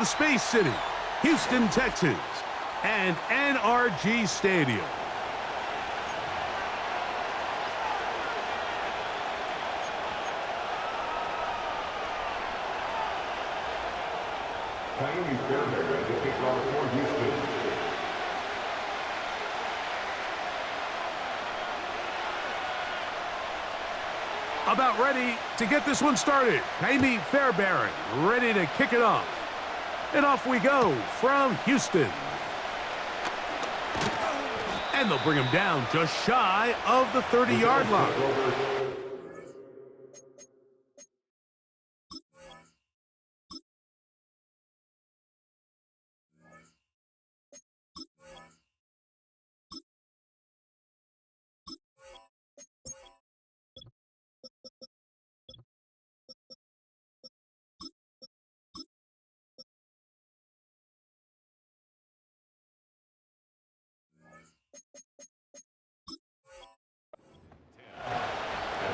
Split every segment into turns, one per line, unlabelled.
the Space City, Houston, Texas, and NRG Stadium. About ready to get this one started. Amy Fairbairn ready to kick it off. And off we go from Houston. And they'll bring him down just shy of the 30-yard line.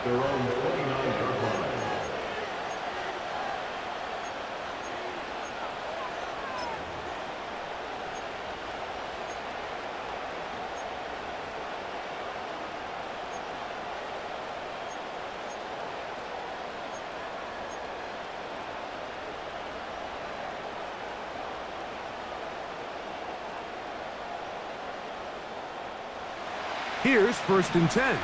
Their own 29-yard line.
Here's 1st and 10.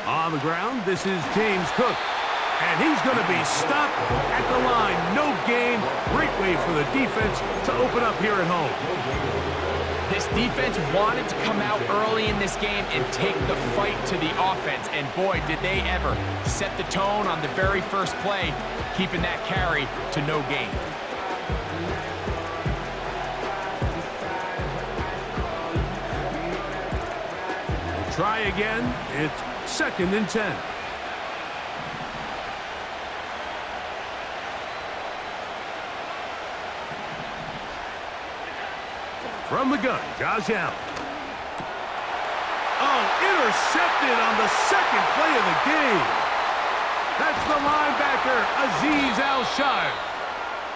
On the ground, this is James Cook. And he's going to be stopped at the line. No gain. Great way for the defense to open up here at home.
This defense wanted to come out early in this game and take the fight to the offense. And boy, did they ever set the tone on the very first play, keeping that carry to no gain.
Try again. It's 2nd and 10. From the gun, Josh Allen. Oh, intercepted on the 2nd play of the game. That's the linebacker, Azeez Al-Shire.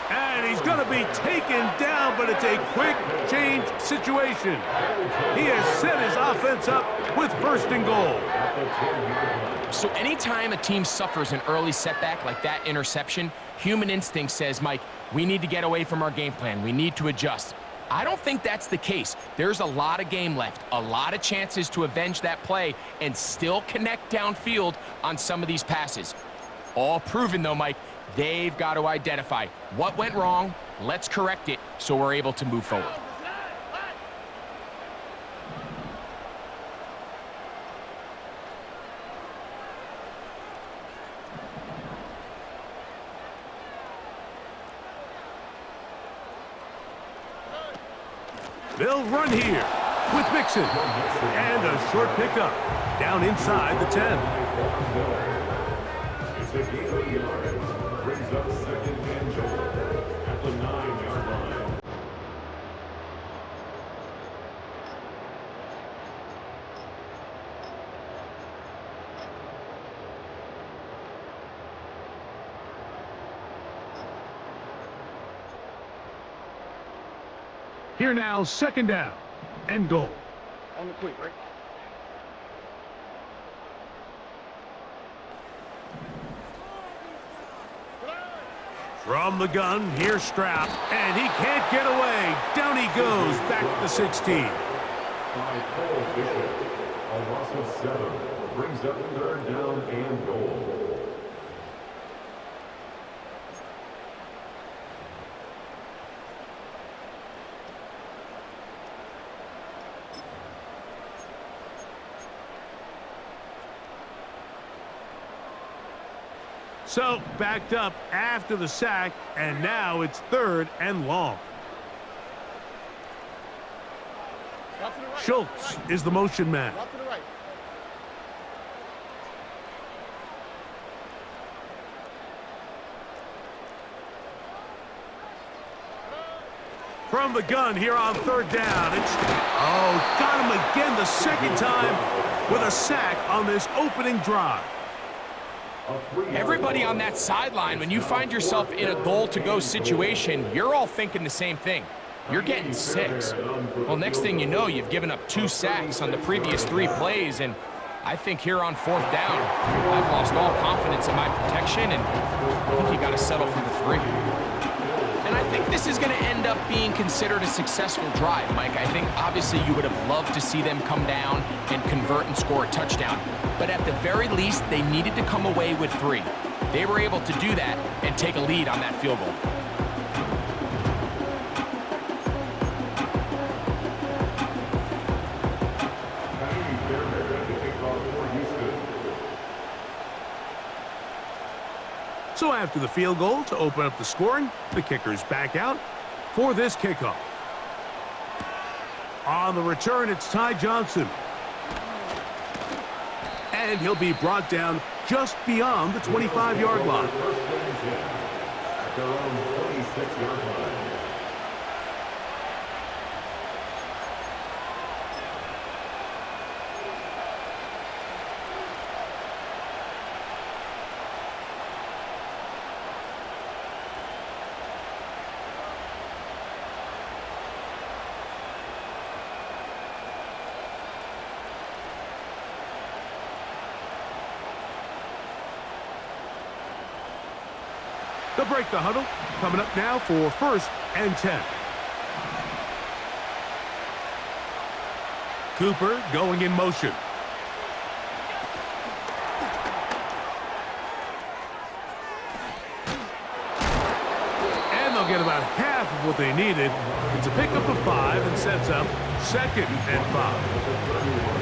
And he's going to be taken down, but it's a quick change situation. He has set his offense up with 1st and goal.
So anytime a team suffers an early setback like that interception, human instinct says, Mike, we need to get away from our game plan. We need to adjust. I don't think that's the case. There's a lot of game left, a lot of chances to avenge that play and still connect downfield on some of these passes. All proven, though, Mike. They've got to identify what went wrong, let's correct it so we're able to move forward.
They'll run here with Mixon. And a short pickup down inside the 10.
It's a gain of yards. Brings up 2nd and goal at the 9-yard line.
Here now, 2nd down and goal.
On the quick, right?
From the gun, here's Stroud, and he can't get away. Down he goes, back to the 16.
By Cole Bishop, a loss of 7, brings up 3rd down and goal.
So, backed up after the sack, and now it's 3rd and long. Schultz is the motion man. From the gun here on third down. Got him again the second time with a sack on this opening drive.
Everybody on that sideline, when you find yourself in a goal-to-go situation, you're all thinking the same thing. You're getting 6. Well, next thing you know, you've given up 2 sacks on the previous 3 plays, and I think here on fourth down, I've lost all confidence in my protection, and I think you got to settle for the 3. And I think this is going to end up being considered a successful drive, Mike. I think obviously you would have loved to see them come down and convert and score a touchdown. But at the very least, they needed to come away with 3. They were able to do that and take a lead on that field goal.
So after the field goal to open up the scoring, the kicker's back out for this kickoff. On the return, it's Ty Johnson. And he'll be brought down just beyond the 25-yard line.
At their own 26-yard line.
They'll break the huddle. Coming up now for 1st and 10. Cooper going in motion. And they'll get about half of what they needed. It's a pickup of 5 and sets up 2nd and 5.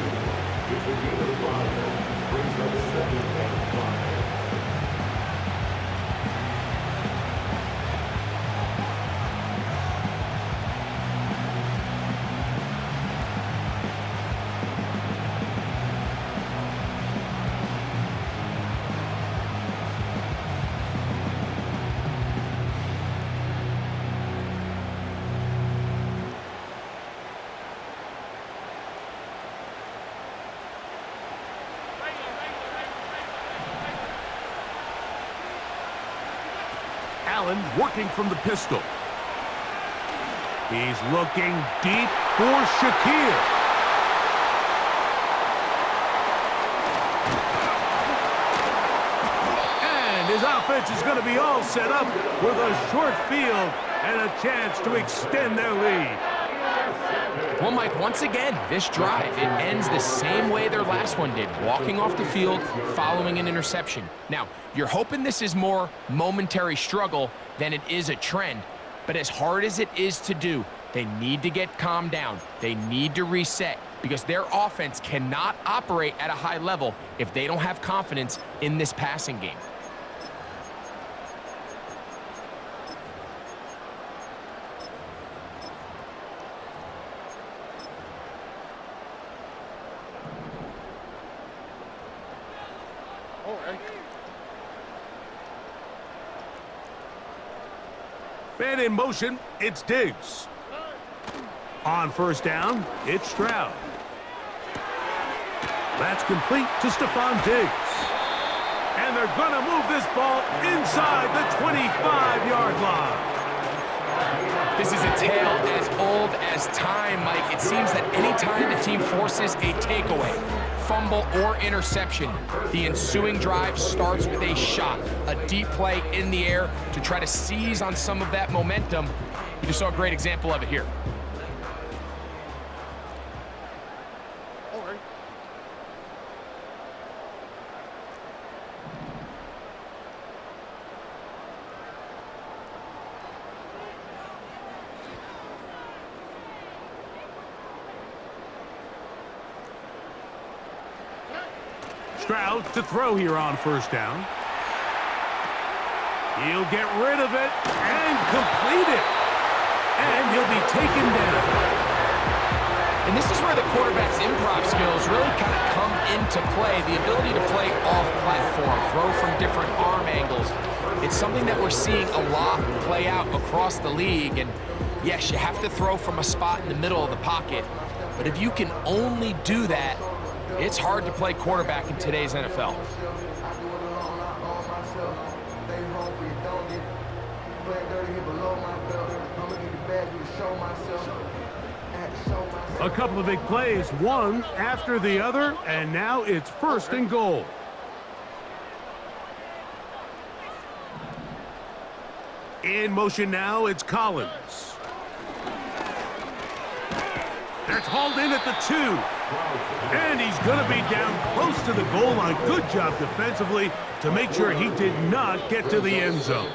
Allen working from the pistol. He's looking deep for Shaquille. And his offense is going to be all set up with a short field and a chance to extend their lead.
Well, Mike, once again, this drive, it ends the same way their last one did, walking off the field, following an interception. Now, you're hoping this is more momentary struggle than it is a trend, but as hard as it is to do, they need to get calmed down. They need to reset because their offense cannot operate at a high level if they don't have confidence in this passing game.
Man in motion, it's Diggs. On 1st down, it's Stroud. That's complete to Stephon Diggs. And they're going to move this ball inside the 25-yard line.
This is a tale as old as time, Mike. It seems that any time the team forces a takeaway, fumble, or interception, the ensuing drive starts with a shot, a deep play in the air to try to seize on some of that momentum. You just saw a great example of it here.
Stroud to throw here on 1st down. He'll get rid of it and complete it. And he'll be taken down.
And this is where the quarterback's improv skills really kind of come into play. The ability to play off-platform, throw from different arm angles. It's something that we're seeing a lot play out across the league. And Yes, you have to throw from a spot in the middle of the pocket, but if you can only do that, it's hard to play quarterback in today's NFL.
A couple of big plays, one after the other, and now it's 1st and goal. In motion now, it's Collins. That's hauled in at the 2. And he's going to be down close to the goal line. Good job defensively to make sure he did not get to the end zone.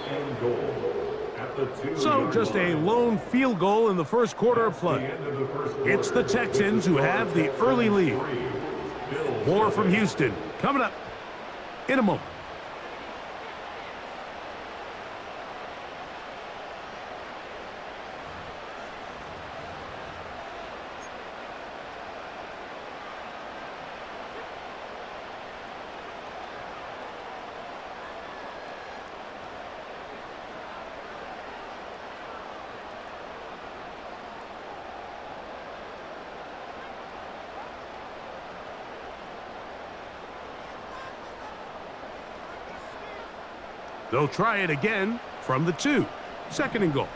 So just a lone field goal in the first quarter of play. It's the Texans who have the early lead. More from Houston coming up in a moment. They'll try it again from the 2. 2nd and goal.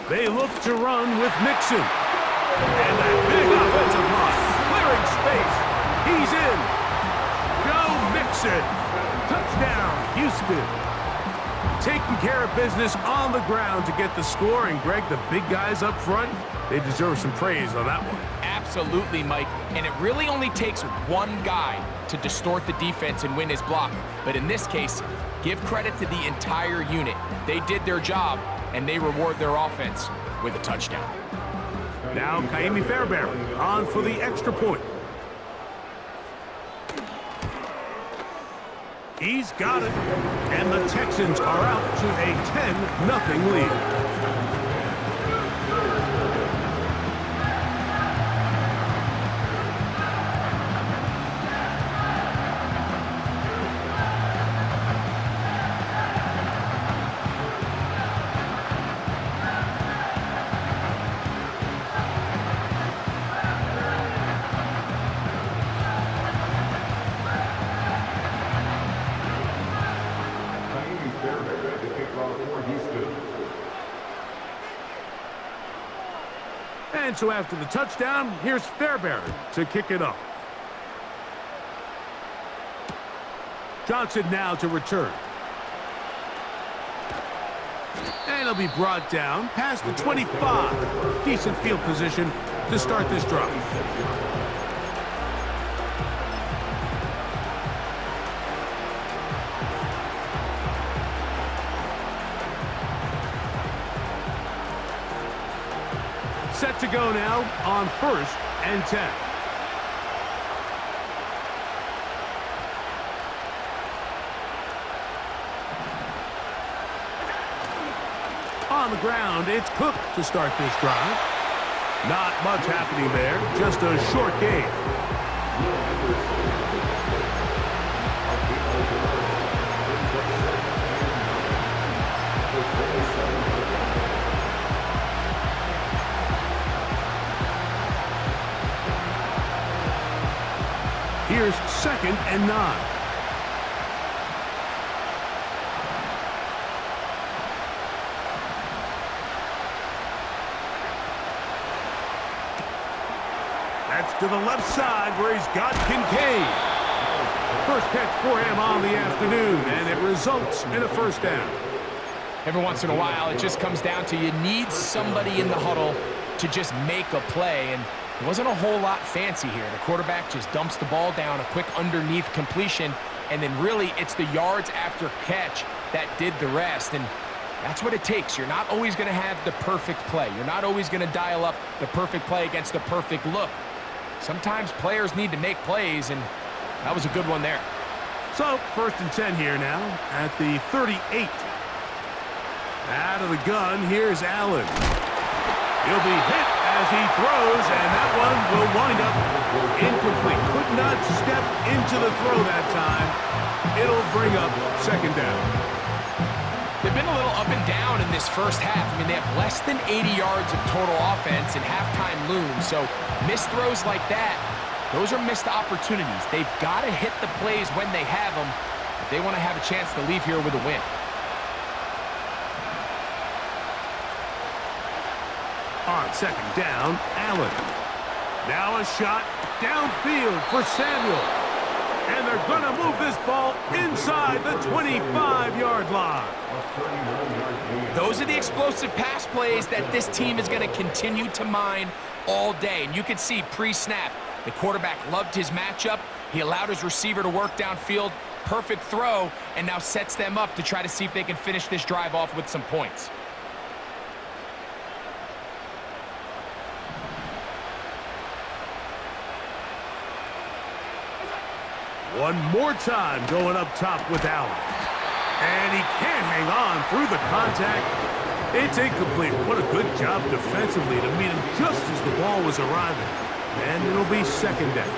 They look to run with Mixon. And that big offensive line, clearing space. He's in. Joe Mixon. Touchdown, Houston. Taking care of business on the ground to get the score. And, Greg, the big guys up front, they deserve some praise on that one.
Absolutely, Mike. And it really only takes one guy to distort the defense and win his block. But in this case, give credit to the entire unit. They did their job, and they reward their offense with a touchdown.
Now, Kaimi Fairbairn on for the extra point. He's got it, and the Texans are out to a 10-0 lead. And so after the touchdown, here's Fairbairn to kick it off. Johnson now to return. And he'll be brought down past the 25. Decent field position to start this drive. Set to go now on 1st and 10. On the ground, it's Cook to start this drive. Not much happening there, just a short game. Here's 2nd and 9. That's to the left side where he's got Kincaid. First catch for him on the afternoon, and it results in a 1st down.
Every once in a while, it just comes down to you need somebody in the huddle to just make a play, and it wasn't a whole lot fancy here. The quarterback just dumps the ball down, a quick underneath completion, and then really it's the yards after catch that did the rest, and that's what it takes. You're not always going to have the perfect play. You're not always going to dial up the perfect play against the perfect look. Sometimes players need to make plays, and that was a good one there.
So, 1st and 10 here now at the 38. Out of the gun, here's Allen. He'll be hit as he throws, and that one will wind up incomplete. Could not step into the throw that time. It'll bring up second down.
They've been a little up and down in this first half. I mean, they have less than 80 yards of total offense and halftime looms. So missed throws like that, those are missed opportunities. They've got to hit the plays when they have them if they want to have a chance to leave here with a win.
On second down, Allen. Now a shot downfield for Samuel. And they're going to move this ball inside the 25-yard line.
Those are the explosive pass plays that this team is going to continue to mine all day. And you can see pre-snap, the quarterback loved his matchup. He allowed his receiver to work downfield. Perfect throw, and now sets them up to try to see if they can finish this drive off with some points.
One more time going up top with Allen. And he can't hang on through the contact. It's incomplete. What a good job defensively to meet him just as the ball was arriving. And it'll be second down.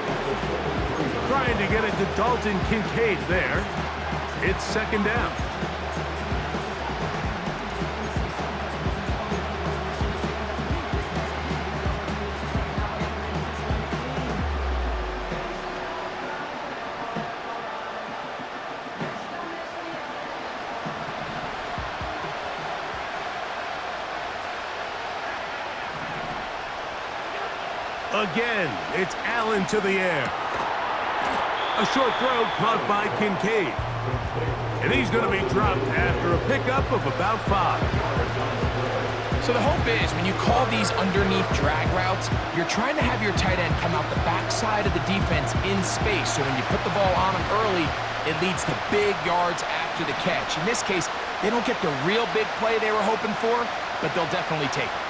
Trying to get it to Dalton Kincaid there. It's second down. Again, it's Allen to the air. A short throw caught by Kincaid. And he's going to be dropped after a pickup of about 5.
So the hope is when you call these underneath drag routes, you're trying to have your tight end come out the backside of the defense in space. So when you put the ball on him early, it leads to big yards after the catch. In this case, they don't get the real big play they were hoping for, but they'll definitely take it.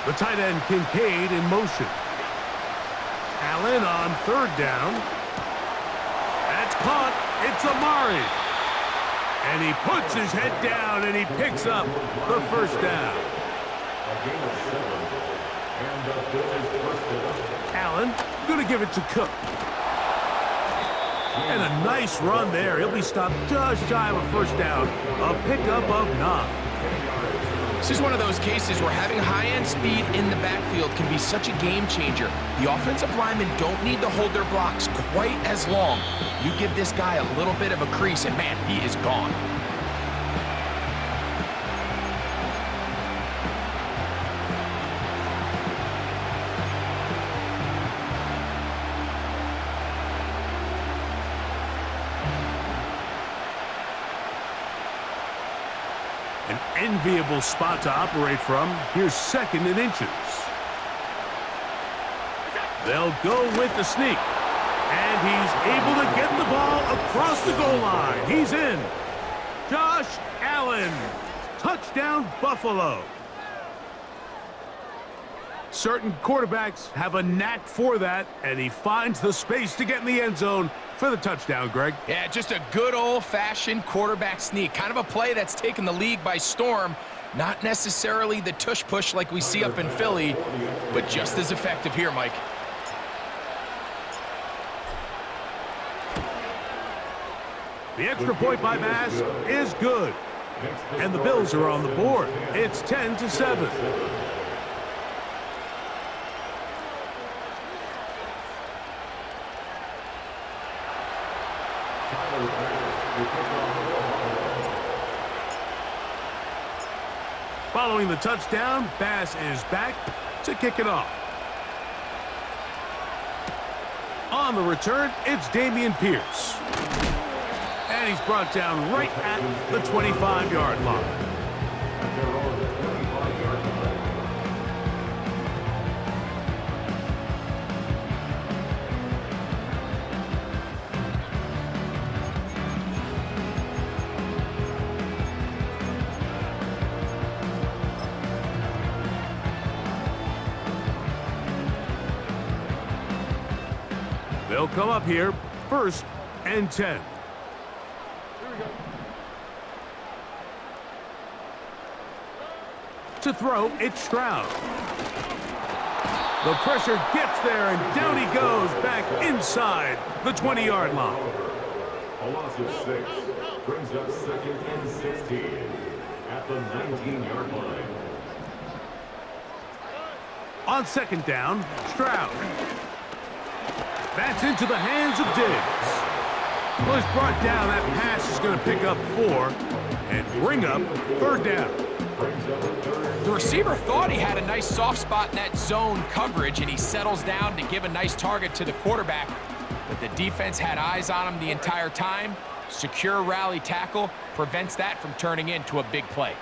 The tight end Kincaid in motion. Allen on third down. That's caught. It's Amari. And he puts his head down and he picks up the first down. Allen going to give it to Cook. And a nice run there. He'll be stopped just shy of a first down. A pickup of 9.
This is one of those cases where having high-end speed in the backfield can be such a game changer. The offensive linemen don't need to hold their blocks quite as long. You give this guy a little bit of a crease, and man, he is gone.
An enviable spot to operate from. Here's second and inches. They'll go with the sneak. And he's able to get the ball across the goal line. He's in. Josh Allen. Touchdown, Buffalo. Certain quarterbacks have a knack for that, and he finds the space to get in the end zone for the touchdown, Greg.
Yeah, just a good old-fashioned quarterback sneak. Kind of a play that's taken the league by storm. Not necessarily the tush-push like we see up in Philly, but just as effective here, Mike.
The extra point by Bass is good. And the Bills are on the board. It's 10-7. Following the touchdown, Bass is back to kick it off. On the return, it's Dameon Pierce. And he's brought down right at the 25-yard line. They'll come up here, 1st and 10. To throw, it's Stroud. The pressure gets there, and down he goes back inside the 20-yard line.
A loss of 6 brings up 2nd and 16 at the 19-yard line.
On 2nd down, Stroud. That's into the hands of Diggs. Well, he's brought down. That pass is going to pick up 4 and bring up 3rd down.
The receiver thought he had a nice soft spot in that zone coverage, and he settles down to give a nice target to the quarterback. But the defense had eyes on him the entire time. Secure rally tackle prevents that from turning into a big play.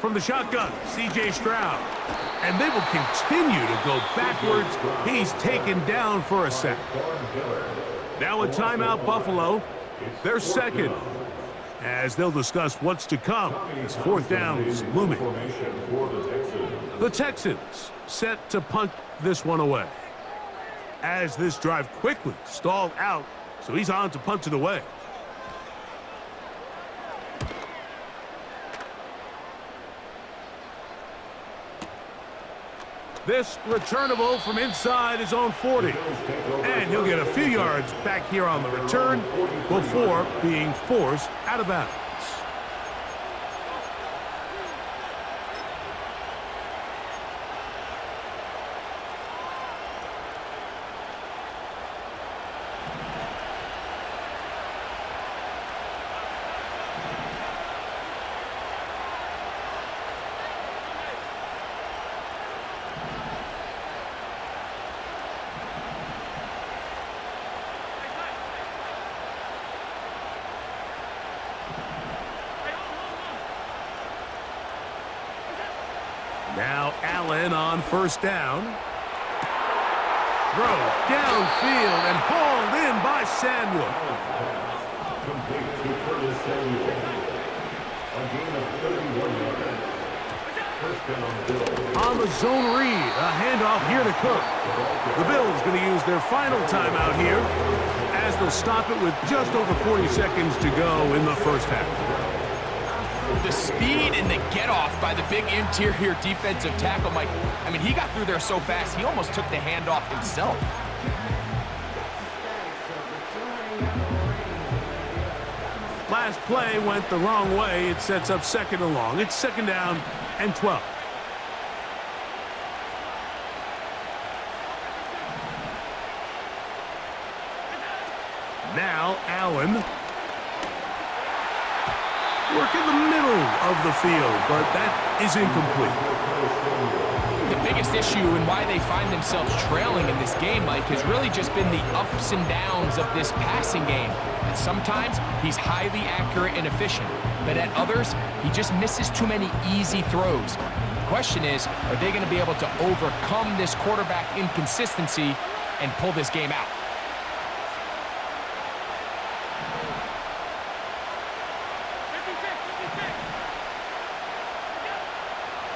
From the shotgun, C.J. Stroud. And they will continue to go backwards. He's taken down for a sack. Now a timeout, Buffalo. They're 2nd. As they'll discuss what's to come as 4th down is looming. The Texans set to punt this one away. As this drive quickly stalled out, so he's on to punt it away. This returnable from inside his own 40. And he'll get a few yards back here on the return before being forced out of bounds. Now Allen on 1st down. Throw downfield and hauled in by Samuel.
Complete to Curtis Samuel. A gain of 31 yards. 1st down on the Bills.
On the zone read, a handoff here to Cook. The Bills going to use their final timeout here as they'll stop it with just over 40 seconds to go in the 1st half.
The speed and the get-off by the big interior defensive tackle, Mike. I mean, he got through there so fast, he almost took the handoff himself.
Last play went the wrong way. It sets up 2nd and long. It's 2nd down and 12. Now Allen. Work in the middle of the field, but that is incomplete.
The biggest issue and why they find themselves trailing in this game, Mike, has really just been the ups and downs of this passing game. And sometimes he's highly accurate and efficient, but at others, he just misses too many easy throws. The question is, are they going to be able to overcome this quarterback inconsistency and pull this game out?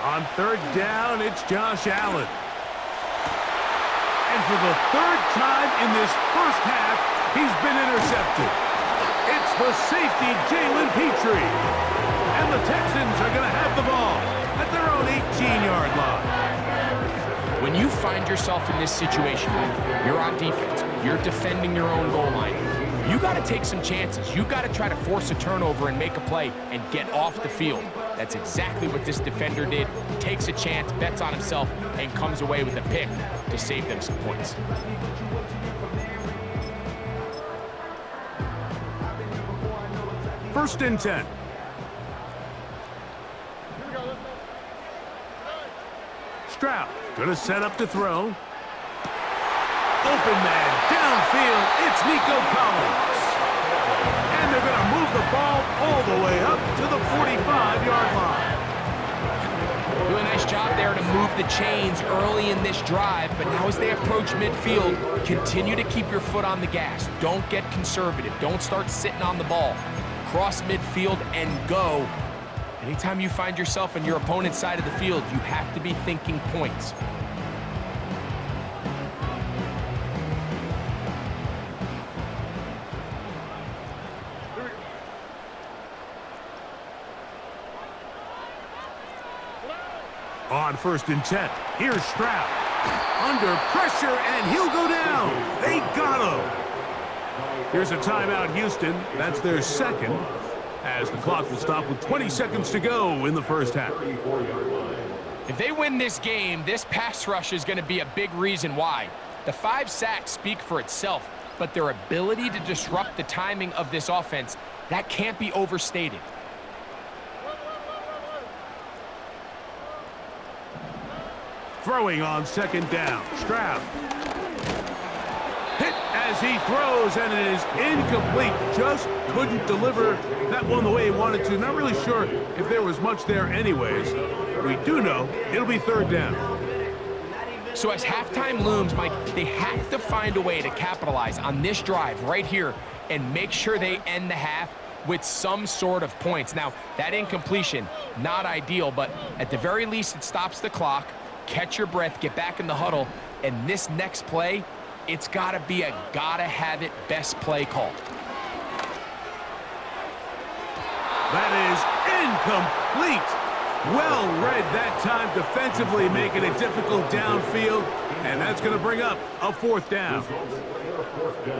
On 3rd down, it's Josh Allen. And for the 3rd time in this 1st half, he's been intercepted. It's the safety, Jalen Petrie. And the Texans are going to have the ball at their own 18-yard line.
When you find yourself in this situation, you're on defense, you're defending your own goal line, you got to take some chances. You got to try to force a turnover and make a play and get off the field. That's exactly what this defender did. Takes a chance, bets on himself, and comes away with a pick to save them some points.
First and 10. Stroud gonna set up to throw. Open man, downfield, it's Nico Collins. And they're gonna move the ball all the way up to the 45-yard line.
Doing a nice job there to move the chains early in this drive, but now as they approach midfield, continue to keep your foot on the gas. Don't get conservative. Don't start sitting on the ball. Cross midfield and go. Anytime you find yourself on your opponent's side of the field, you have to be thinking points.
On 1st and 10, here's Stroud. Under pressure, and he'll go down. They got him. Here's a timeout, Houston. That's their second, as the clock will stop with 20 seconds to go in the first half.
If they win this game, this pass rush is going to be a big reason why. The 5 sacks speak for itself, but their ability to disrupt the timing of this offense, that can't be overstated.
Throwing on 2nd down, Stroud. Hit as he throws, and it is incomplete. Just couldn't deliver that one the way he wanted to. Not really sure if there was much there anyways. We do know it'll be 3rd down.
So as halftime looms, Mike, they have to find a way to capitalize on this drive right here and make sure they end the half with some sort of points. Now, that incompletion, not ideal, but at the very least, it stops the clock. Catch your breath, get back in the huddle, and this next play, it's got to be a gotta-have-it best play call.
That is incomplete. Well read that time defensively, making it difficult downfield, and that's going to bring up a 4th down.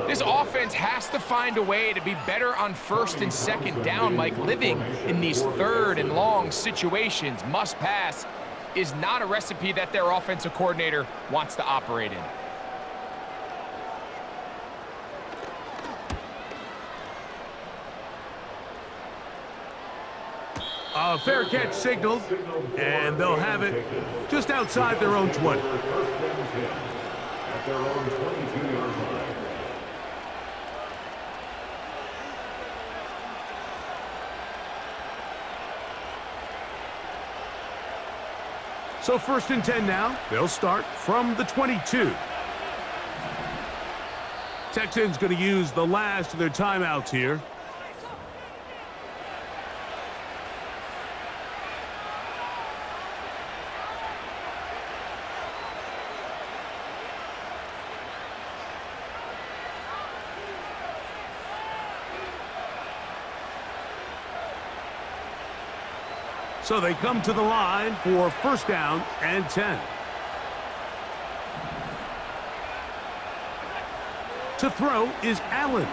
This offense has to find a way to be better on 1st and 2nd down, Mike. Living in these 3rd and long situations, must pass, is not a recipe that their offensive coordinator wants to operate in.
A fair catch signaled, and they'll have it just outside their own 20.
At their own 22-yard line.
So 1st and 10 now. They'll start from the 22. Texans going to use the last of their timeouts here. So they come to the line for 1st down and 10. To throw is Allen.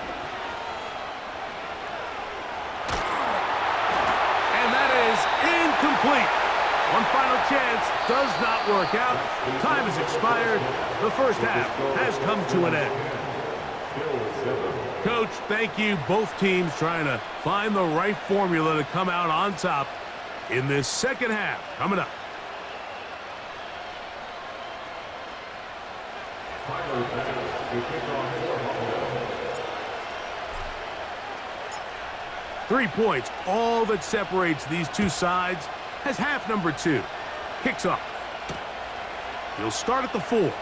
And that is incomplete. One final chance does not work out. Time has expired. The first half has come to an end. Coach, thank you. Both teams trying to find the right formula to come out on top in this second half coming up.
Final pass to kick off for
3 points, all that separates these two sides, as half number 2 kicks off. He'll start at the 4.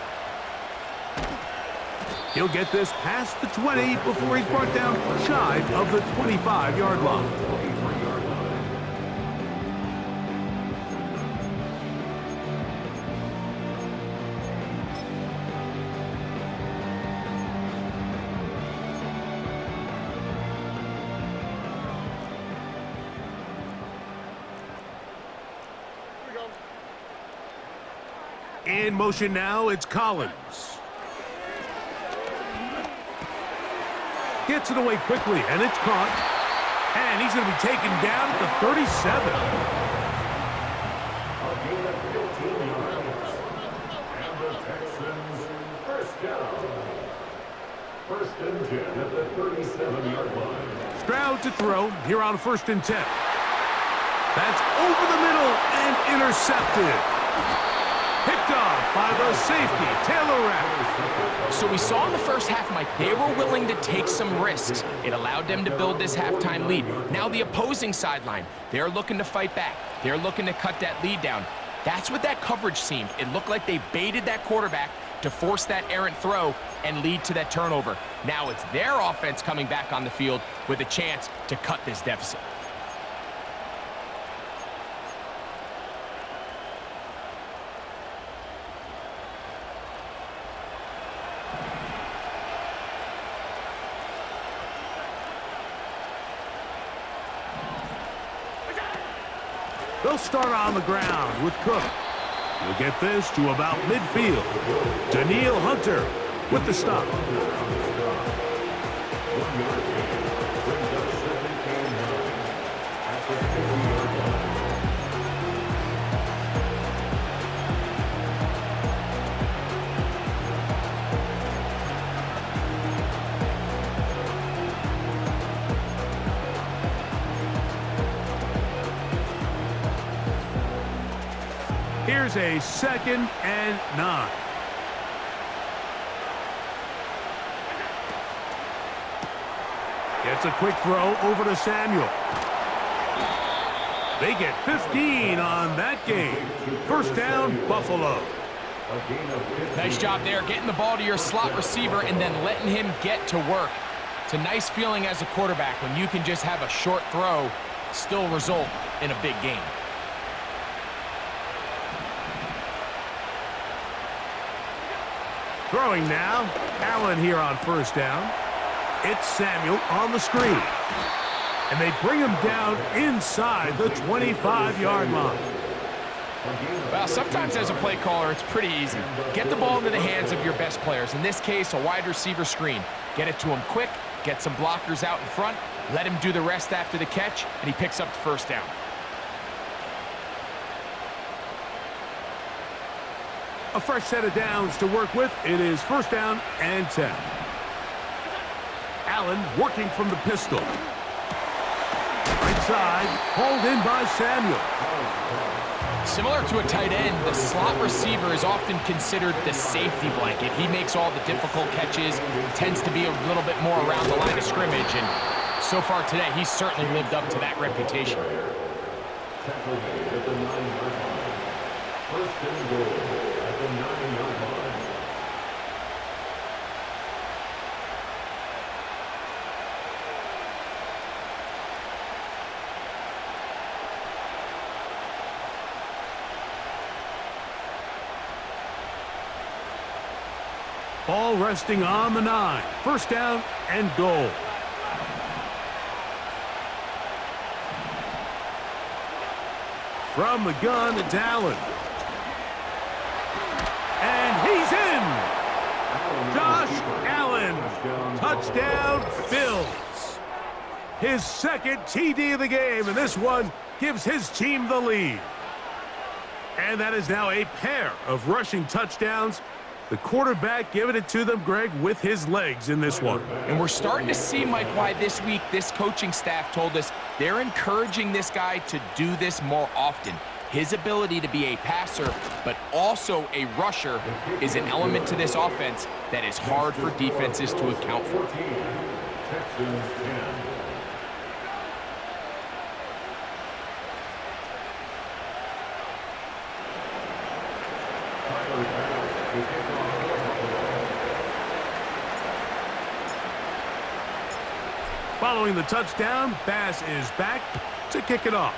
He'll get this past the 20 before he's brought down shy of the 25-yard line. In motion now, it's Collins. Gets it away quickly, and it's caught. And he's going to be taken down at the 37.
A gain of 15 yards. And the Texans first down. 1st and 10 at the 37-yard line.
Stroud to throw here on 1st and 10. That's over the middle and intercepted. Picked off by the safety, Taylor Rapp.
So we saw in the first half, Mike, they were willing to take some risks. It allowed them to build this halftime lead. Now the opposing sideline, they're looking to fight back. They're looking to cut that lead down. That's what that coverage seemed. It looked like they baited that quarterback to force that errant throw and lead to that turnover. Now it's their offense coming back on the field with a chance to cut this deficit.
They'll start on the ground with Cook. He'll get this to about midfield. Daniil Hunter with the stop. Here's a 2nd and 9. Gets a quick throw over to Samuel. They get 15 on that game. First down, Buffalo.
Nice job there, getting the ball to your slot receiver and then letting him get to work. It's a nice feeling as a quarterback when you can just have a short throw still result in a big game.
Throwing now, Allen here on first down. It's Samuel on the screen. And they bring him down inside the 25-yard line.
Well, sometimes as a play caller, it's pretty easy. Get the ball into the hands of your best players. In this case, a wide receiver screen. Get it to him quick, get some blockers out in front, let him do the rest after the catch, and he picks up the first down.
A fresh set of downs to work with. It is first down and 10. Allen working from the pistol. Right side, hauled in by Samuel.
Similar to a tight end, the slot receiver is often considered the safety blanket. He makes all the difficult catches, tends to be a little bit more around the line of scrimmage, and so far today, he's certainly lived up to that reputation.
First and goal. The 9-yard line.
Ball resting on the 9. First down and goal. From the gun, it's Allen. And he's in! Josh Allen. Touchdown, Bills. His 2nd TD of the game, and this one gives his team the lead. And that is now a pair of rushing touchdowns. The quarterback giving it to them, Greg, with his legs in this one.
And we're starting to see, Mike, why this week this coaching staff told us they're encouraging this guy to do this more often. His ability to be a passer, but also a rusher, is an element to this offense that is hard for defenses to account for.
Texans 10.
Following the touchdown, Bass is back to kick it off.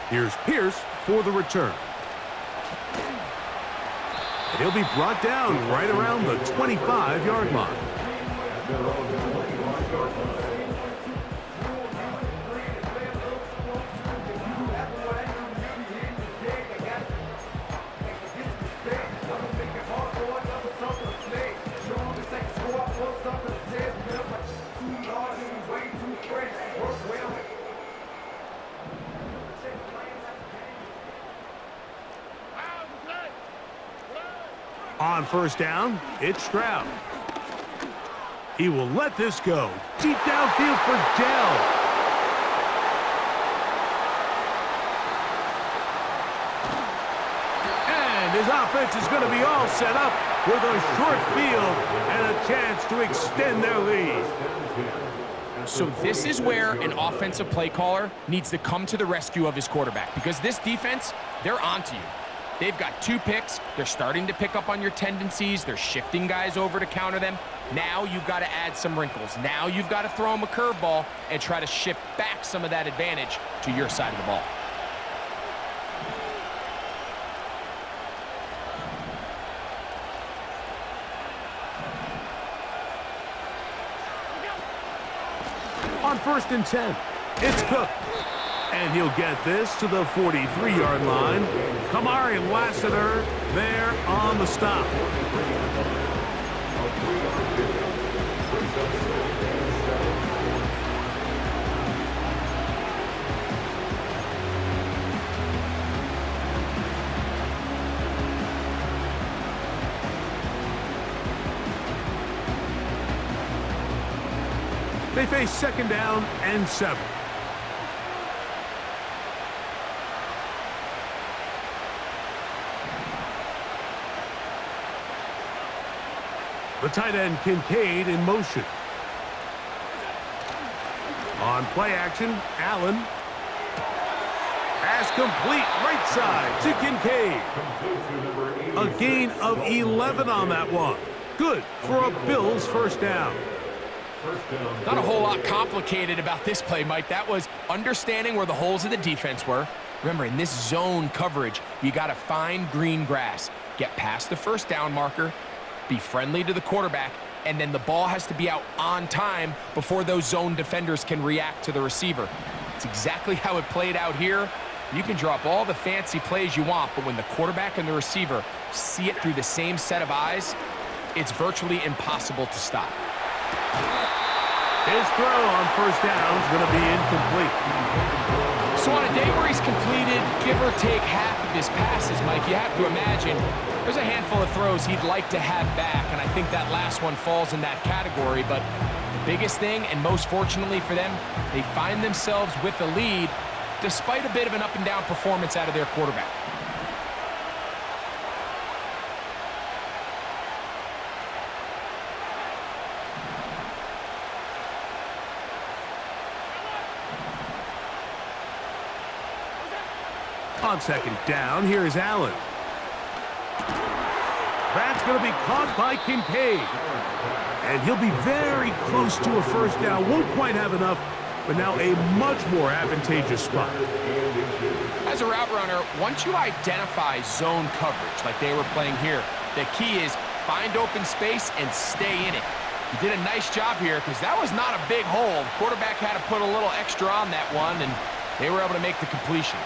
Here's Pierce for the return. And he'll be brought down right around the 25-yard line. On first down, it's Stroud. He will let this go. Deep downfield for Dell. And his offense is going to be all set up with a short field and a chance to extend their lead.
So this is where an offensive play caller needs to come to the rescue of his quarterback, because this defense, they're onto you. They've got 2 picks. They're starting to pick up on your tendencies. They're shifting guys over to counter them. Now you've got to add some wrinkles. Now you've got to throw them a curveball and try to shift back some of that advantage to your side of the ball.
On first and 10, it's Cook. And he'll get this to the 43-yard line. Kamari Lassiter there on the stop. They face 2nd down and 7. The tight end Kincaid in motion. On play action, Allen. Pass complete right side to Kincaid. A gain of 11 on that one. Good for a Bills 1st down.
Not a whole lot complicated about this play, Mike. That was understanding where the holes of the defense were. Remember, in this zone coverage, you got to find green grass. Get past the 1st down marker, be friendly to the quarterback, and then the ball has to be out on time before those zone defenders can react to the receiver. It's exactly how it played out here. You can drop all the fancy plays you want, but when the quarterback and the receiver see it through the same set of eyes, it's virtually impossible to stop.
His throw on 1st down is going to be incomplete.
So on a day where he's completed, give or take half of his passes, Mike, you have to imagine there's a handful of throws he'd like to have back, and I think that last one falls in that category. But the biggest thing, and most fortunately for them, they find themselves with a lead despite a bit of an up-and-down performance out of their quarterback.
On 2nd down, here's Allen. That's going to be caught by Kincaid. And he'll be very close to a 1st down. Won't quite have enough, but now a much more advantageous spot.
As a route runner, once you identify zone coverage like they were playing here, the key is find open space and stay in it. He did a nice job here because that was not a big hole. The quarterback had to put a little extra on that one, and they were able to make the completion.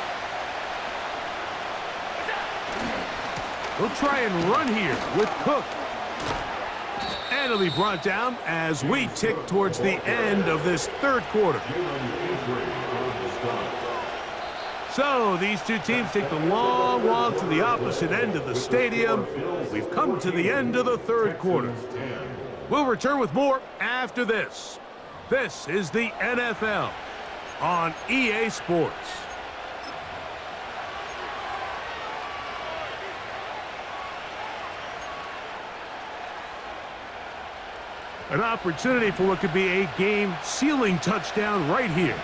We'll try and run here with Cook. And it'll be brought down as we tick towards the end of this 3rd quarter. So these two teams take the long walk to the opposite end of the stadium. We've come to the end of the 3rd quarter. We'll return with more after this. This is the NFL on EA Sports. An opportunity for what could be a game-sealing touchdown right here.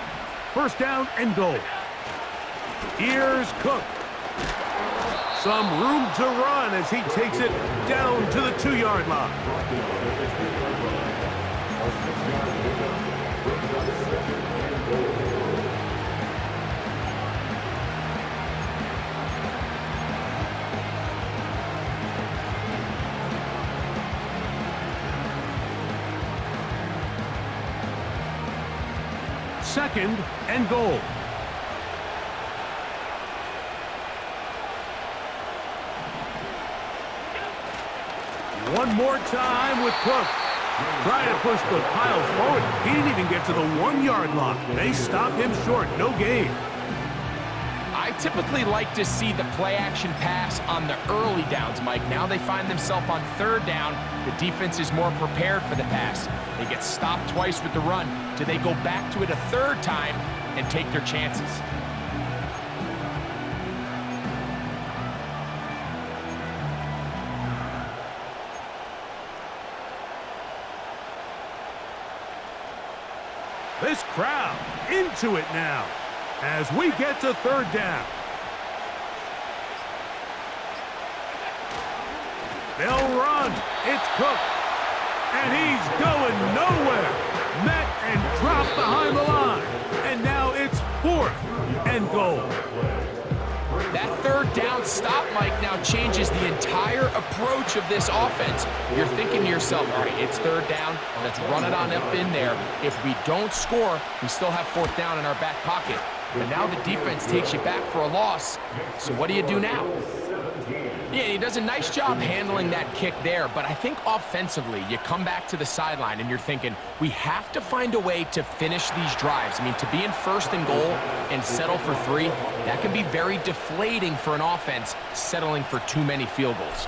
1st down and goal. Here's Cook. Some room to run as he takes it down to the 2-yard line. Second and goal. One more time with Cook. Trying to push the pile forward. He didn't even get to the 1-yard line. They stopped him short. No gain.
I typically like to see the play-action pass on the early downs, Mike. Now they find themselves on 3rd down. The defense is more prepared for the pass. They get stopped twice with the run. Do they go back to it a 3rd time and take their chances?
This crowd into it now as we get to 3rd down. They'll run. It's Cook. And he's going nowhere. Met and dropped behind the line. And now it's 4th and goal.
That 3rd down stop, Mike, now changes the entire approach of this offense. You're thinking to yourself, all right, it's 3rd down. Let's run it on up in there. If we don't score, we still have 4th down in our back pocket. but now the defense takes you back for a loss. So what do you do now? Yeah, he does a nice job handling that kick there, but I think offensively, you come back to the sideline and you're thinking, we have to find a way to finish these drives. I mean, to be in first and goal and settle for 3, that can be very deflating for an offense settling for too many field goals.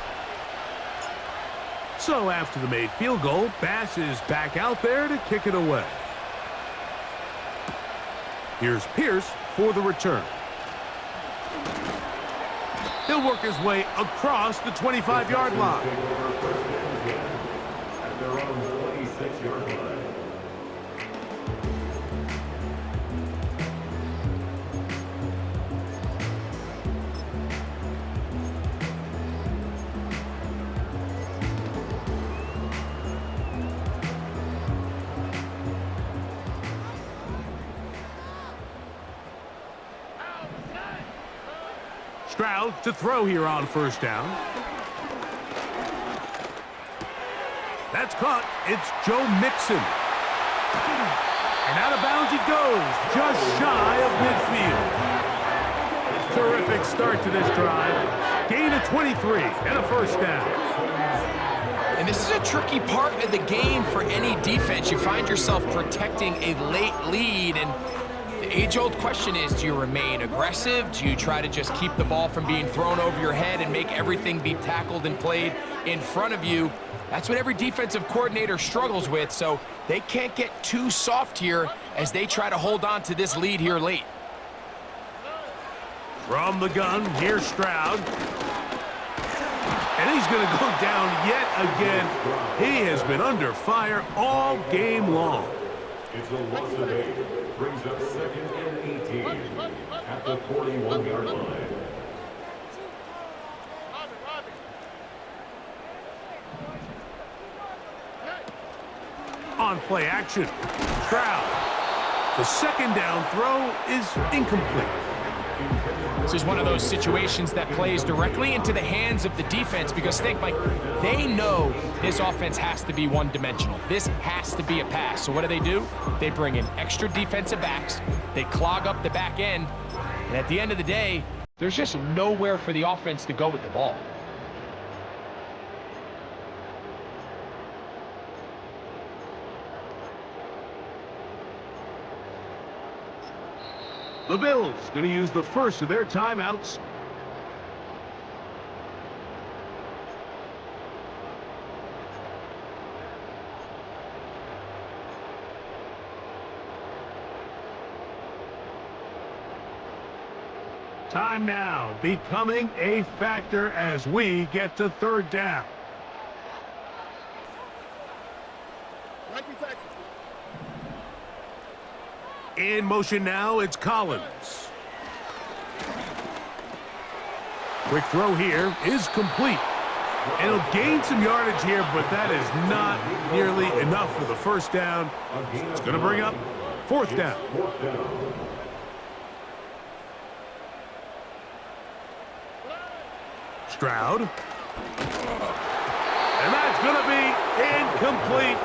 So after the made field goal, Bass is back out there to kick it away. Here's Pierce for the return. He'll work his way across the 25-yard line.
At their own 26-yard line.
Stroud to throw here on first down. That's caught. It's Joe Mixon. And out of bounds he goes, just shy of midfield. Terrific start to this drive. Gain of 23 and a first down.
And this is a tricky part of the game for any defense. You find yourself protecting a late lead, and the age-old question is, do you remain aggressive? Do you try to just keep the ball from being thrown over your head and make everything be tackled and played in front of you? That's what every defensive coordinator struggles with, so they can't get too soft here as they try to hold on to this lead here late.
From the gun, here's Stroud. And he's going to go down yet again. He has been under fire all game long.
It's a loss of 8. Brings up 2nd and 18 at the 41-yard line.
On play action, Stroud. The second down throw is incomplete.
This is one of those situations that plays directly into the hands of the defense because, think, Mike, they know this offense has to be one-dimensional. This has to be a pass. So what do? They bring in extra defensive backs. They clog up the back end. And at the end of the day, there's just nowhere for the offense to go with the ball.
The Bills going to use the first of their timeouts. Time now becoming a factor as we get to third down. In motion now, it's Collins. Quick throw here is complete. And he'll gain some yardage here, but that is not nearly enough for the first down. It's going to bring up fourth down. Stroud. And that's going to be incomplete.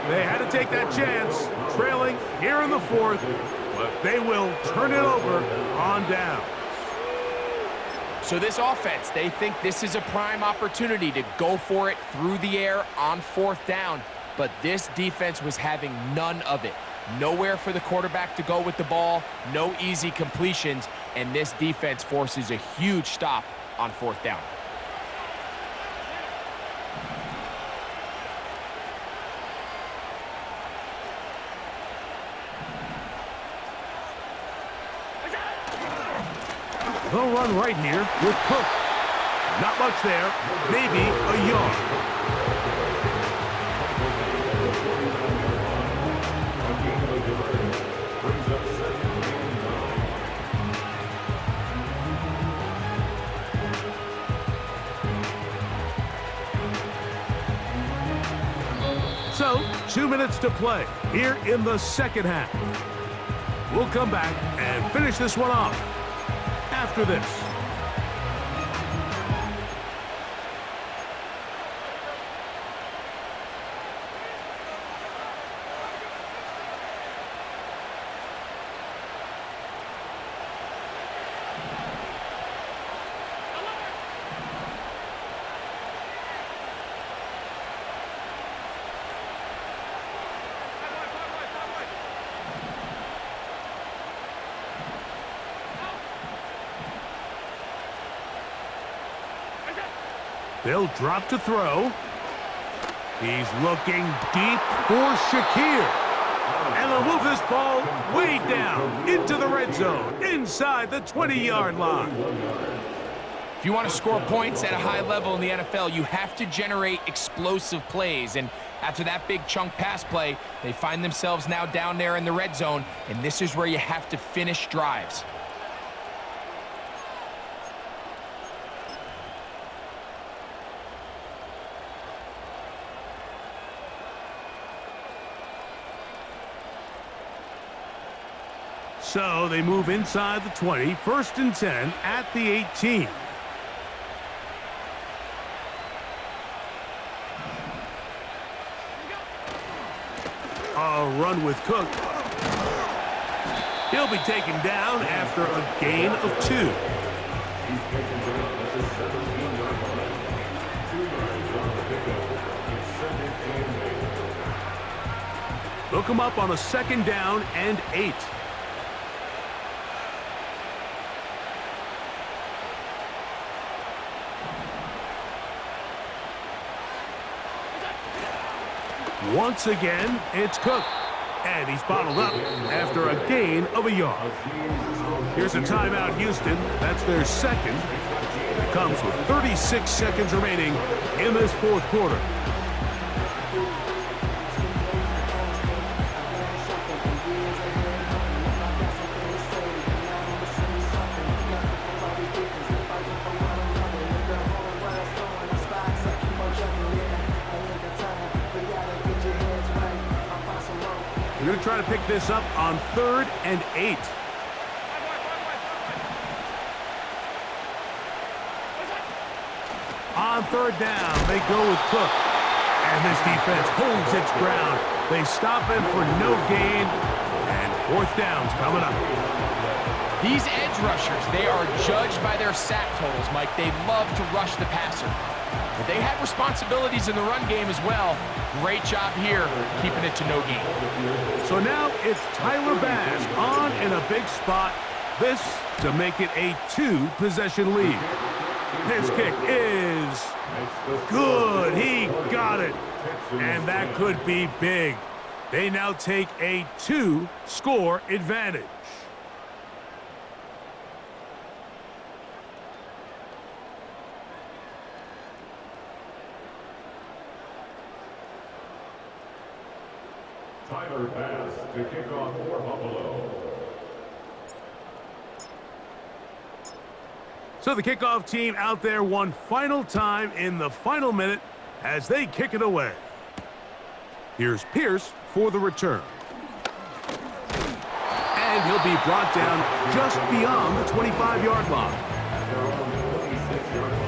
They had to take that chance, trailing here in the fourth, but they will turn it over on down.
So this offense, they think this is a prime opportunity to go for it through the air on fourth down, but this defense was having none of it. Nowhere for the quarterback to go with the ball, no easy completions, and this defense forces a huge stop on fourth down.
They'll run right here with Cook. Not much there, maybe a yard. So, 2 minutes to play here in the second half. We'll come back and finish this one off after this. They'll drop to throw. He's looking deep for Shakir. And they'll move this ball way down into the red zone, inside the 20-yard line.
If you want to score points at a high level in the NFL, you have to generate explosive plays. And after that big chunk pass play, they find themselves now down there in the red zone, and this is where you have to finish drives.
So they move inside the 20, 1st and 10 at the 18. A run with Cook. He'll be taken down after a gain of 2.
He's taken down at the 17-yard line. 2 yards on the pickup. It's 2nd and 8.
They'll come up on a 2nd down and 8. Once again, it's Cook. And he's bottled up after a gain of a yard. Here's a timeout, Houston. That's their second. It comes with 36 seconds remaining in this 4th quarter. We're going to try to pick this up on 3rd and 8. On 3rd down, they go with Cook. And this defense holds its ground. They stop him for no gain. And 4th down's coming up.
These edge rushers, they are judged by their sack totals, Mike. They love to rush the passer. But they have responsibilities in the run game as well. Great job here, keeping it to no gain.
So now it's Tyler Bass on in a big spot. This to make it a 2-possession lead. His kick is good. He got it. And that could be big. They now take a 2-score advantage.
Tyler Bass to kick off for Buffalo.
So the kickoff team out there one final time in the final minute as they kick it away. Here's Pierce for the return. And he'll be brought down just beyond the 25-yard line.
At their own 26-yard line.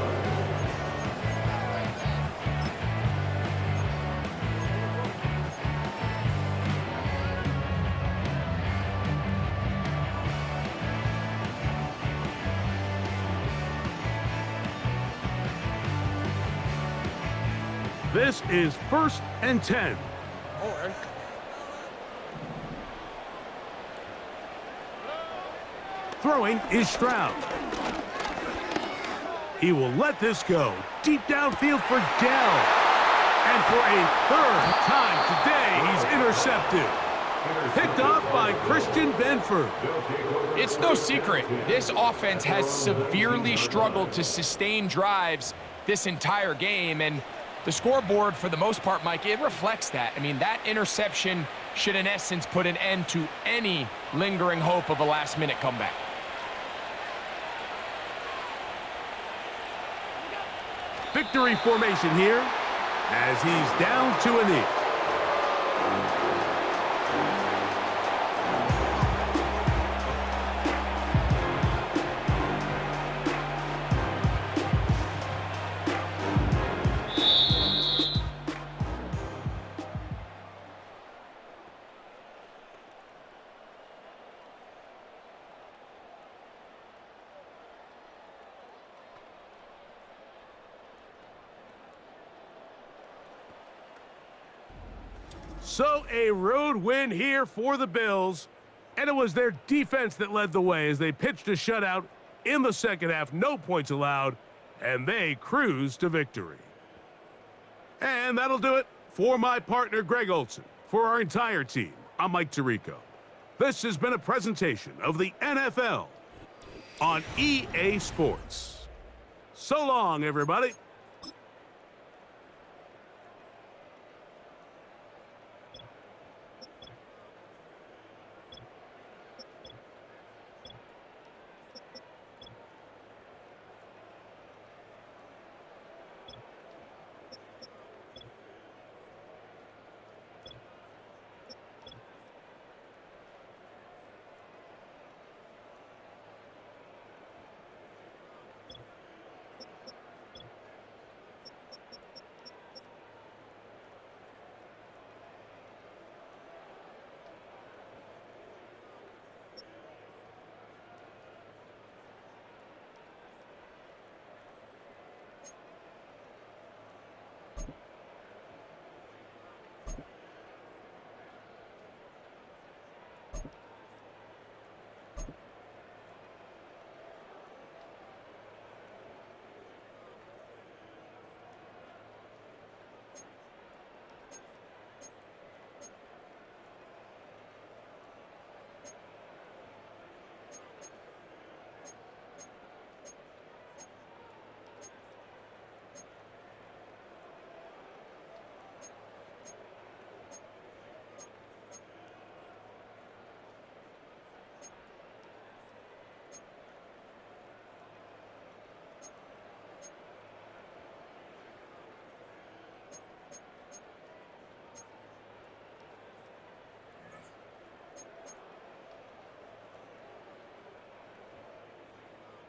This is 1st and 10. Throwing is Stroud. He will let this go. Deep downfield for Dell. And for a 3rd time today, he's intercepted. Picked off by Christian Benford.
It's no secret, this offense has severely struggled to sustain drives this entire game, and the scoreboard, for the most part, Mike, it reflects that. I mean, that interception should, in essence, put an end to any lingering hope of a last-minute comeback.
Victory formation here as he's down to a knee. So a road win here for the Bills, and it was their defense that led the way as they pitched a shutout in the second half. No points allowed, and they cruise to victory. And that'll do it for my partner, Greg Olson. For our entire team, I'm Mike Tirico. This has been a presentation of the NFL on EA Sports. So long, everybody.